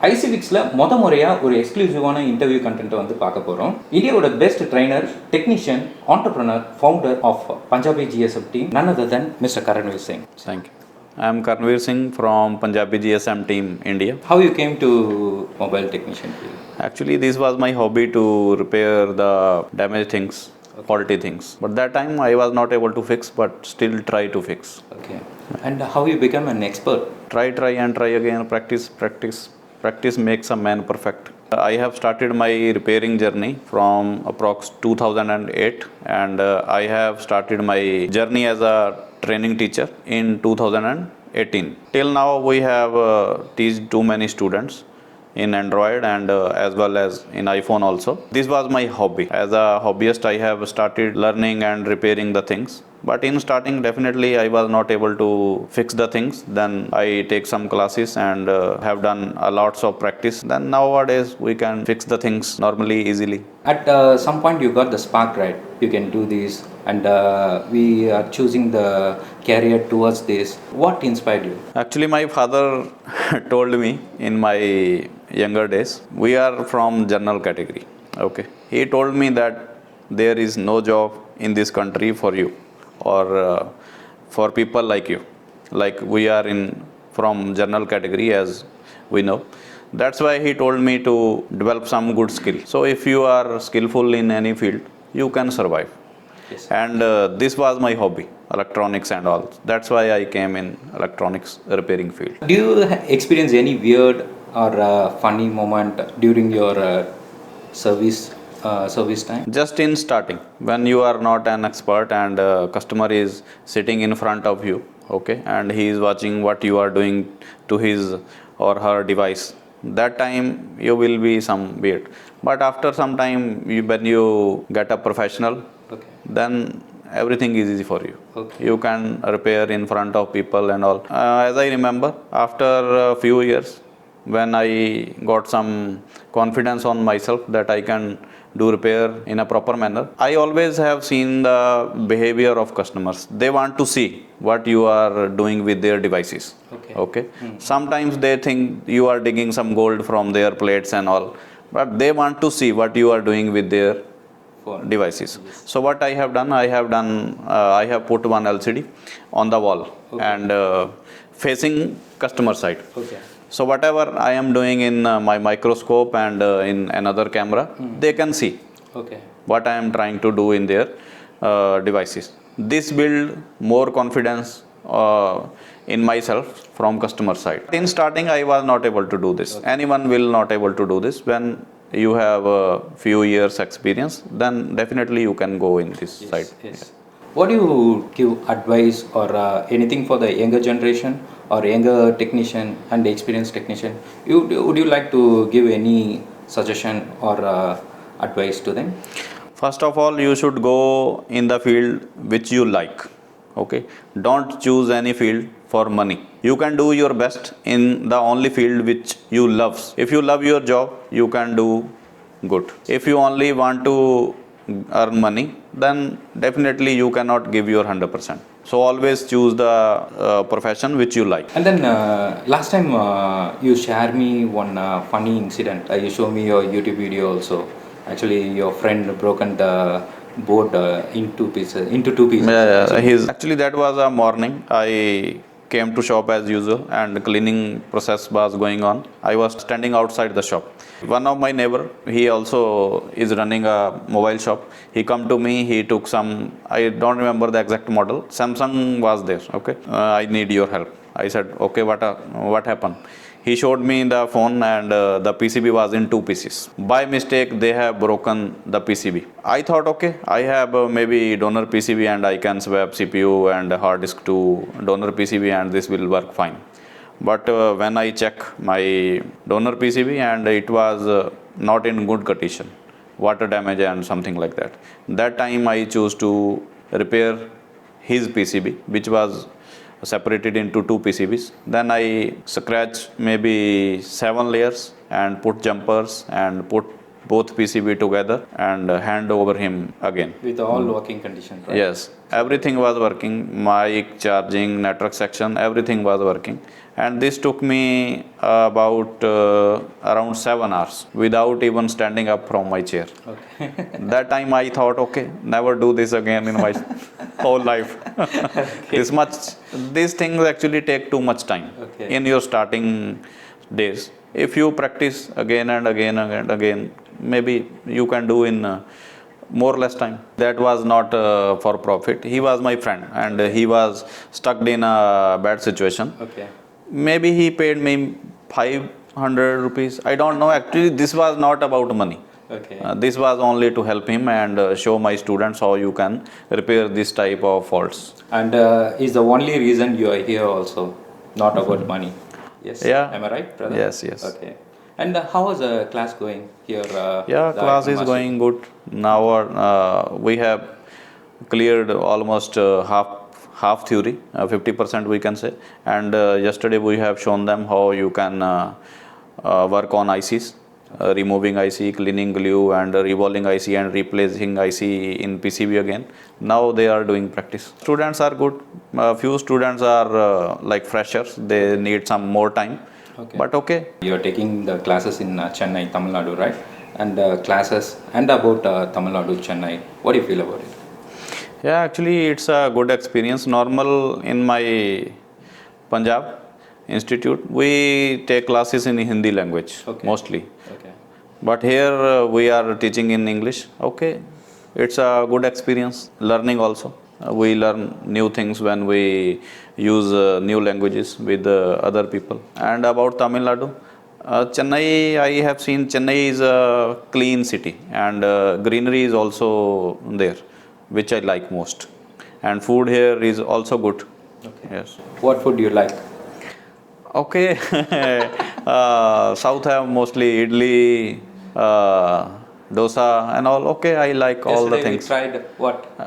ICFixல முறையா ஒரு எக்ஸ்க்ளூசிவான interview content வந்து பார்க்க போறோம். இந்தியாவோட best trainer, technician, entrepreneur, founder of Punjabi GSM Team, none other than Mr. Karanveer Singh. Thank you. I am Karanveer Singh from Punjabi GSM Team, India. How you came to mobile technician field? Actually, this was my hobby to repair the damaged things, faulty things. But that time I was not able to fix, but still try to fix. Okay. And how you become an expert? Try and try again. Practice makes a man perfect. I have started my repairing journey from approx 2008 and I have started my journey as a training teacher in 2018. Till now we have teached too many students in Android and as well as in iPhone also. This was my hobby. As a hobbyist I have started learning and repairing the things. But in starting definitely I was not able to fix the things. Then I take some classes and have done a lots of practice. Then nowadays we can fix the things normally easily. At some point you got the spark, right? You can do this and we are choosing the career towards this. What inspired you? Actually my father told me in my younger days, we are from general category. Okay. He told me that there is no job in this country for you or for people like you. Like we are from general category as we know. That's why he told me to develop some good skill. So if you are skillful in any field, you can survive. Yes. And this was my hobby, electronics and all. That's why I came in electronics repairing field. Do you experience any weird or funny moment during your service time? Just in starting, when you are not an expert and customer is sitting in front of you, okay, and he is watching what you are doing to his or her device, that time you will be some weird. But after some time, when you get a professional, Okay. then everything is easy for you. Okay. You can repair in front of people and all. As I remember, after a few years, when I got some confidence on myself that I can do repair in a proper manner, I always have seen the behavior of customers. They want to see what you are doing with their devices. Okay. Sometimes they think you are digging some gold from their plates and all, but they want to see what you are doing with their devices. Yes. So what I have done, I have put one LCD on the wall. Okay. And facing customer side. Okay. So whatever I am doing in my microscope and in another camera, they can see Okay. what I am trying to do in their devices. This build more confidence in myself from customer side. In starting I was not able to do this. Okay. Anyone will not able to do this. When you have a few years experience, then definitely you can go in this side. Yes. What do you give advice or anything for the younger generation or younger technician and experienced technician? Would you like to give any suggestion or advice to them? First of all, you should go in the field which you like. Okay. Don't choose any field for money. You can do your best in the only field which you love. If you love your job, you can do good. If you only want to earn money, then definitely you cannot give your 100%. So always choose the profession which you like. And then last time you shared me one funny incident. You show me your YouTube video also. Actually, your friend broken the board into two pieces. Actually that was a morning. I came to shop as usual and cleaning process was going on. I was standing outside the shop. One of my neighbor, he also is running a mobile shop. He come to me, he took some, I don't remember the exact model. Samsung was there. Okay. I need your help. I said, okay, what happened? He showed me the phone and the PCB was in two pieces. By mistake, they have broken the PCB. I thought, okay, I have maybe donor PCB and I can swap CPU and hard disk to donor PCB and this will work fine. But when I check my donor PCB and it was not in good condition, water damage and something like that. That time I chose to repair his PCB, which was separated into two PCBs. Then I scratch maybe 7 layers and put jumpers and put both PCB together and hand over him again. With all working conditions, right? Yes, everything was working, mic, charging, network section, everything was working. And this took me about around 7 hours without even standing up from my chair. Okay. That time I thought, okay, never do this again in my whole life. This much, these things actually take too much time Okay. in your starting days. If you practice again and again and again, maybe you can do in more or less time. That was not for profit. He was my friend and he was stuck in a bad situation. Okay. Maybe he paid me 500 rupees. I don't know. Actually, this was not about money. Okay. This was only to help him and show my students how you can repair this type of faults. And is the only reason you are here also, not about money. Yes. Yeah. Am I right, brother? Yes, yes. Okay. And how is the class going here? Yeah, the class iPhone is master? going good. Now we have cleared almost half theory, 50% we can say. And yesterday we have shown them how you can work on ICs, removing IC, cleaning glue, and revolving IC and replacing IC in PCB again. Now they are doing practice. Students are good. Few students are like freshers. They need some more time. Okay. But okay. You are taking the classes in Chennai, Tamil Nadu, right? And classes and about Tamil Nadu, Chennai. What do you feel about it? Yeah, actually it's a good experience. Normal in my Punjab institute, we take classes in Hindi language mostly. Okay. But here we are teaching in English. Okay, it's a good experience. Learning also. We learn new things when we use new languages with other people. And about Tamil Nadu, Chennai, I have seen Chennai is a clean city and greenery is also there, which I like most. And food here is also good. Okay. Yes. What food do you like? Okay. South have mostly idli, dosa and all. Okay, I like all the Yesterday things. we tried what?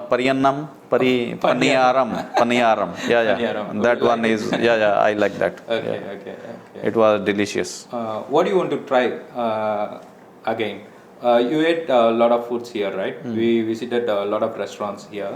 Pariyannam, paniyaram, paniyaram. Yeah, yeah. Paniyaram. That You one like is, yeah, yeah, I like that. Okay, Yeah. okay, okay. It was delicious. What do you want to try again? You ate a lot of foods here, right? We visited a lot of restaurants here.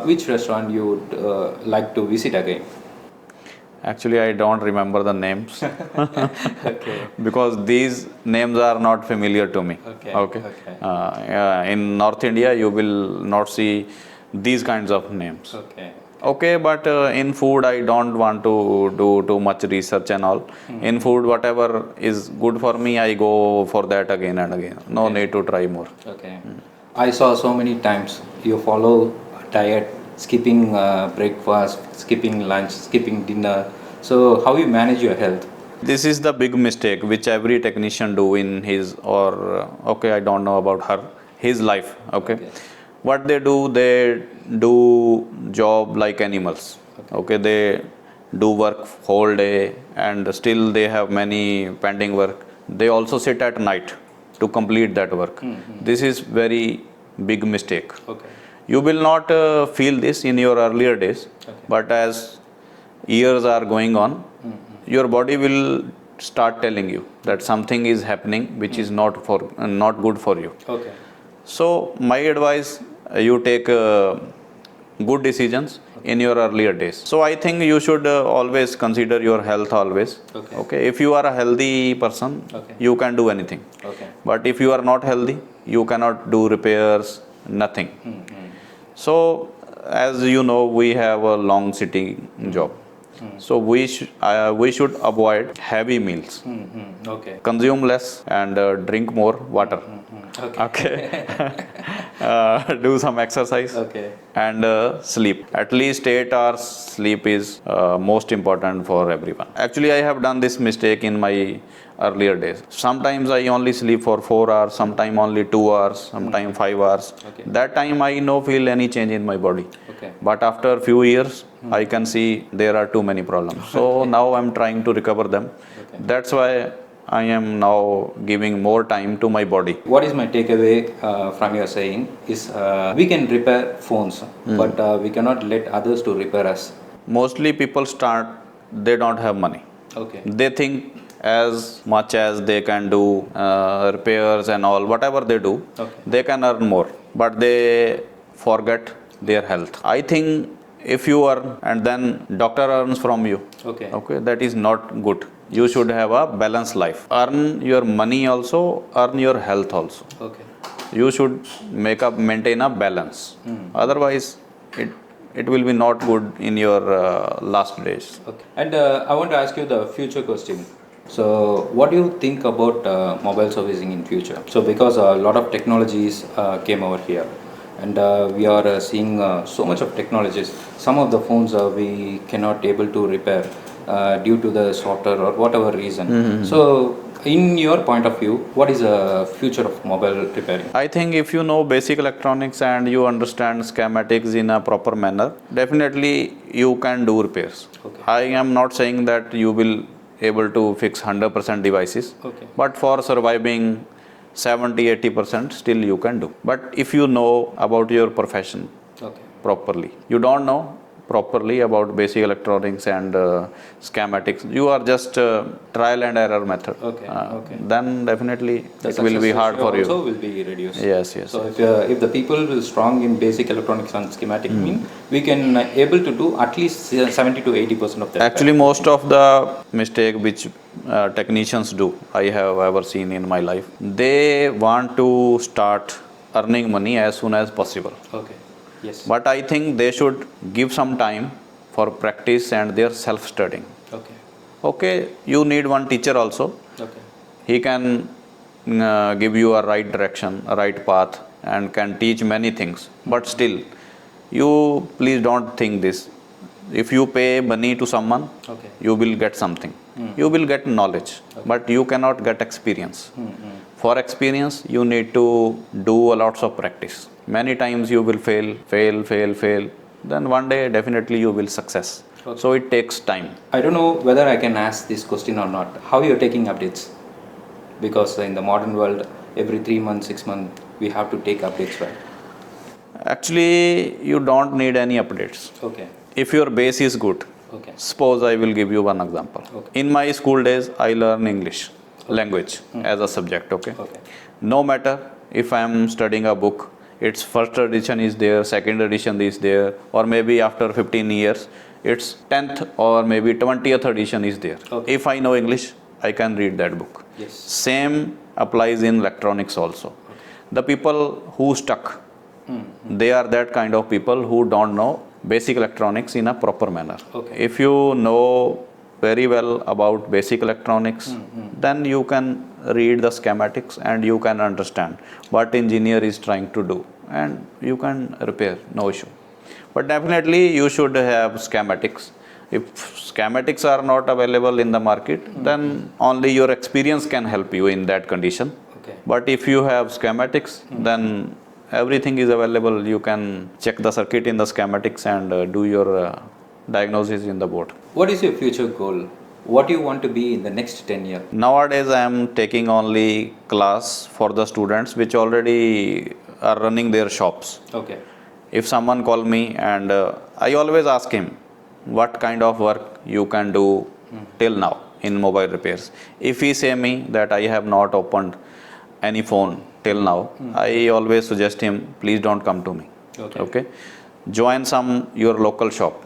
Which restaurant you would like to visit again? Actually, I don't remember the names Okay. because these names are not familiar to me. Okay, Okay. okay. Yeah, in North India, you will not see these kinds of names. Okay. Okay, but in food, I don't want to do too much research and all. In food, whatever is good for me, I go for that again and again. No need to try more. Okay. I saw so many times you follow a diet, skipping breakfast, skipping lunch, skipping dinner. So how you manage your health? This is the big mistake which every technician do in his or okay, I don't know about her, his life. Okay. What they do job like animals. Okay, they do work whole day and still they have many pending work. They also sit at night to complete that work. This is very big mistake. Okay. You will not feel this in your earlier days, but as years are going on, your body will start telling you that something is happening which is not good for you. Okay. So my advice, you take good decisions in your earlier days. So I think you should always consider your health always. Okay. If you are a healthy person, you can do anything. Okay. But if you are not healthy, you cannot do repairs, nothing. So as you know, we have a long sitting job. So we should avoid heavy meals. Okay. Consume less and drink more water. Okay. Do some exercise. Okay. And sleep. At least 8 hours sleep is most important for everyone. Actually, I have done this mistake in my earlier days. Sometimes I only sleep for 4 hours, sometimes only 2 hours, sometimes 5 hours. Okay. That time I no feel any change in my body. Okay. But after few years, I can see there are too many problems. So now I'm trying to recover them. That's why I am now giving more time to my body. What is my takeaway from your saying is we can repair phones, but we cannot let others to repair us. Mostly people start, they don't have money. Okay. They think as much as they can do repairs and all, whatever they do, Okay. they can earn more, but they forget their health. I think if you earn and then doctor earns from you, Okay. okay, that is not good. You should have a balanced life. Earn your money also, earn your health also. Okay. You should maintain a balance. Otherwise, it will be not good in your last days. Okay. And I want to ask you the future question. So, what do you think about mobile servicing in future? So, because a lot of technologies came over here, and we are seeing so much of technologies. Some of the phones we cannot able to repair due to the software or whatever reason. So, in your point of view, what is the future of mobile repairing? I think if you know basic electronics and you understand schematics in a proper manner, definitely you can do repairs. Okay. I am not saying that you will able to fix 100% devices, Okay. but for surviving 70-80% still you can do. But if you know about your profession Okay. properly, you don't know properly about basic electronics and schematics, you are just trial and error method. Okay. Okay. Then definitely The it will be success hard ratio for you. also will be reduced. Yes, yes. So if the people is strong in basic electronics and schematic, mean we can able to do at least 70 to 80% of that. Actually, most of the mistake which technicians do, I have ever seen in my life, they want to start earning money as soon as possible. Okay. Yes. But I think they should give some time for practice and their self-studying. Okay. Okay, you need one teacher also. Okay. He can give you a right direction, a right path, and can teach many things. But still, you please don't think this. If you pay money to someone, Okay. you will get something. You will get knowledge, but you cannot get experience. For experience, you need to do a lots of practice. Many times you will fail. Then one day definitely you will success. Okay. So it takes time. I don't know whether I can ask this question or not. How you're taking updates? Because in the modern world, every 3 months, 6 months, we have to take updates, right? Actually, you don't need any updates. Okay. If your base is good, Okay. suppose I will give you one example. Okay. In my school days, I learn English language as a subject. Okay. Okay. No matter if I am studying a book, its first edition is there, second edition is there, or maybe after 15 years, its 10th or maybe 20th edition is there. Okay. If I know English, I can read that book. Yes. Same applies in electronics also. The people who stuck, they are that kind of people who don't know basic electronics in a proper manner. Okay. If you know very well about basic electronics, then you can read the schematics and you can understand what engineer is trying to do, and you can repair, no issue. But definitely you should have schematics. If schematics are not available in the market, then only your experience can help you in that condition. Okay. But if you have schematics, then everything is available. You can check the circuit in the schematics and do your diagnosis in the board. What is your future goal? What do you want to be in the next 10 years? Nowadays, I am taking only class for the students which already are running their shops. Okay. If someone call me and I always ask him, what kind of work you can do till now in mobile repairs. If he say me that I have not opened any phone till now, I always suggest him, please don't come to me. Okay. Join some your local shop.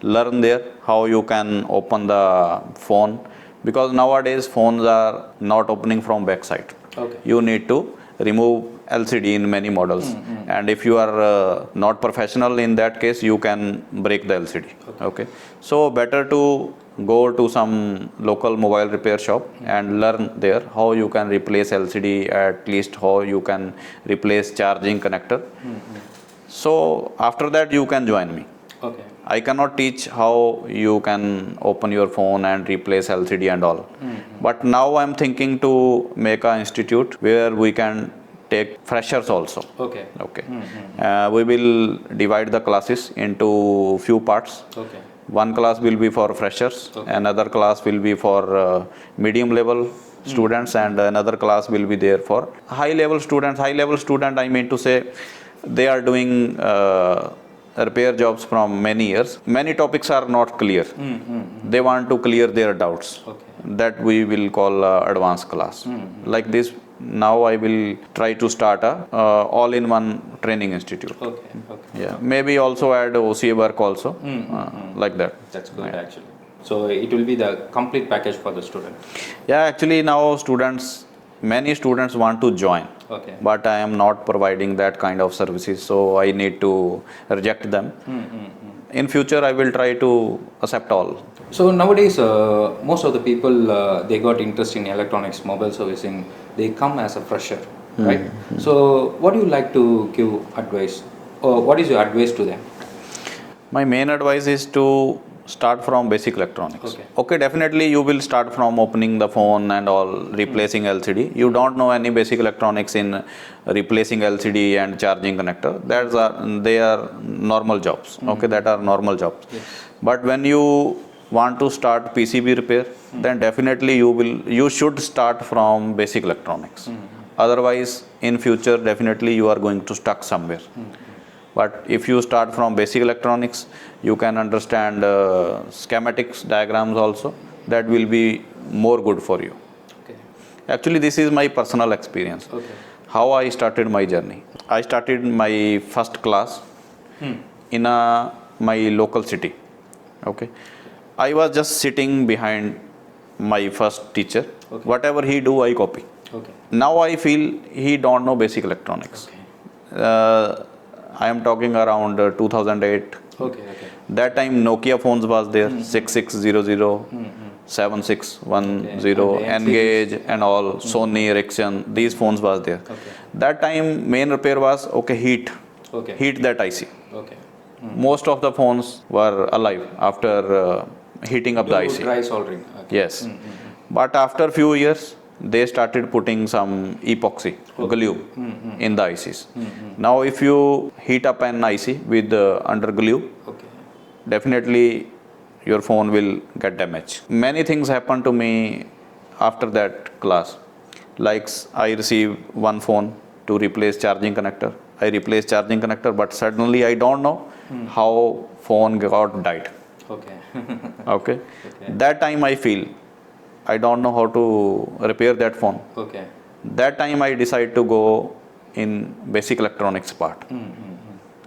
Learn there how you can open the phone, because nowadays phones are not opening from backside. Okay. You need to remove LCD in many models, and if you are not professional in that case, you can break the LCD. Okay. So better to go to some local mobile repair shop and learn there how you can replace LCD, at least how you can replace charging connector. So after that you can join me. Okay. I cannot teach how you can open your phone and replace LCD and all. But now I'm thinking to make an institute where we can take freshers also. Okay. Okay. We will divide the classes into few parts. Okay. One class will be for freshers, another class will be for medium level students, and another class will be there for high level students. High level student, I mean to say, they are doing repair jobs from many years. Many topics are not clear. They want to clear their doubts. Okay. That we will call advanced class. Like this, now I will try to start a all-in-one training institute. Okay. Okay. Yeah, maybe also add OCA work also, like that. That's good actually. So it will be the complete package for the student. Yeah, actually now many students want to join. Okay. But I am not providing that kind of services, so I need to reject them. In future, I will try to accept all. So nowadays, most of the people they got interest in electronics, mobile servicing. They come as a fresher, right? So what do you like to give advice, or what is your advice to them? My main advice is to start from basic electronics. Okay. Definitely you will start from opening the phone and all, replacing LCD. You don't know any basic electronics in replacing LCD and charging connector. They are normal jobs. Okay, that are normal jobs. Yes. But when you want to start PCB repair, then definitely you should start from basic electronics. Otherwise, in future, definitely you are going to stuck somewhere. But if you start from basic electronics, you can understand schematics, diagrams also. That will be more good for you. Okay. Actually, this is my personal experience. Okay. How I started my journey. I started my first class in my local city. Okay. I was just sitting behind my first teacher. Okay. Whatever he do, I copy. Okay. Now I feel he don't know basic electronics. Okay. I am talking around 2008. Okay. That time Nokia phones was there, 6600, 7610, Okay. Engage and all, Sony, Ericsson, these phones was there. Okay. That time main repair was heat that IC. Okay. Most of the phones were alive after heating up the IC. Dry soldering. Okay. Yes. But after few years, they started putting some epoxy glue in the ICs. Now if you heat up an IC with under glue, Okay. definitely your phone will get damaged. Many things happened to me after that class. Like I received one phone to replace charging connector. I replaced charging connector, but suddenly I don't know how phone got died. Okay. Okay. That time I feel I don't know how to repair that phone. Okay. That time I decide to go in basic electronics part.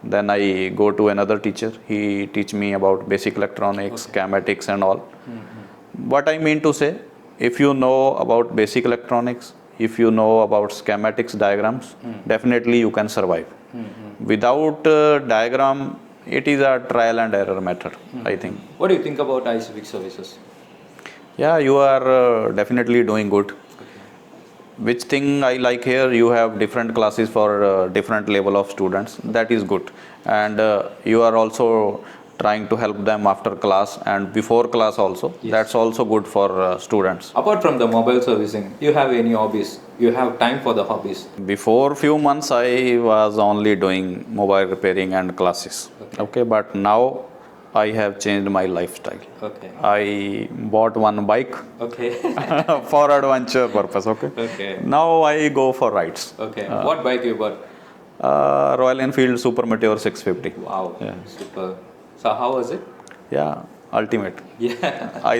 Then I go to another teacher. He teach me about basic electronics, schematics and all. What I mean to say, if you know about basic electronics, if you know about schematics, diagrams, definitely you can survive. Without diagram, it is a trial and error method, I think. What do you think about ICFix services? Yeah, you are definitely doing good. Which thing I like here, you have different classes for different level of students. That is good. And you are also trying to help them after class and before class also. Yes. That's also good for students. Apart from the mobile servicing, you have any hobbies? You have time for the hobbies? Before few months, I was only doing mobile repairing and classes. Okay, but now I have changed my lifestyle. Okay. I bought one bike Okay. for adventure purpose. Okay. Okay. Now I go for rides. Okay. What bike you bought? Royal Enfield Super Meteor 650. Wow. Yeah. Super. So how was it? Yeah, ultimate. Yeah. I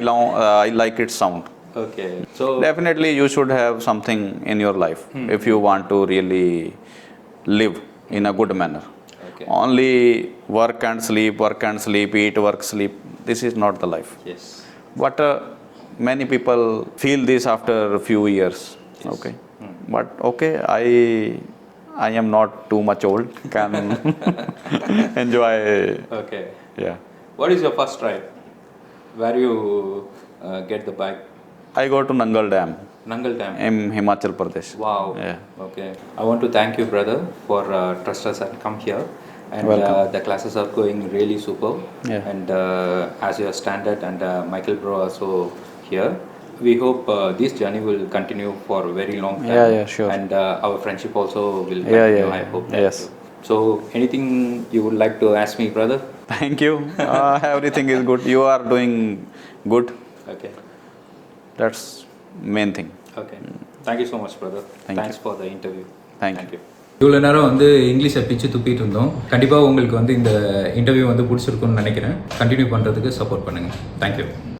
like its sound. Okay. So Definitely, you should have something in your life if you want to really live in a good manner. Okay. Only work and sleep, eat, work, sleep. This is not the life. Yes. But many people feel this after a few years. Yes. Okay. But okay, I am not too much old. Can enjoy. Okay. Yeah. What is your first ride? Where you get the bike? I go to Nangal Dam Nangal Dam. in Himachal Pradesh. Wow. Yeah. Okay. I want to thank you, brother, for trust us and come here. And Welcome. the classes are going really super. Yeah. And as your standard and Michael bro also here. We hope this journey will continue for a very long time. Yeah, sure. And our friendship also will continue. I hope that Yes. too. So anything you would like to ask me, brother? Thank you. Everything is good. You are doing good. Okay. That's main thing. Okay. Thank you so much, brother. Thank Thanks for the interview. Thank you. you. இவ்வளோ நேரம் வந்து இங்கிலீஷை பிச்சு துப்பிட்டு இருந்தோம். கண்டிப்பாக உங்களுக்கு வந்து இந்த இன்டர்வியூ வந்து பிடிச்சிருக்குன்னு நினைக்கிறேன். கண்டினியூ பண்ணுறதுக்கு சப்போர்ட் பண்ணுங்கள். தேங்க்யூ.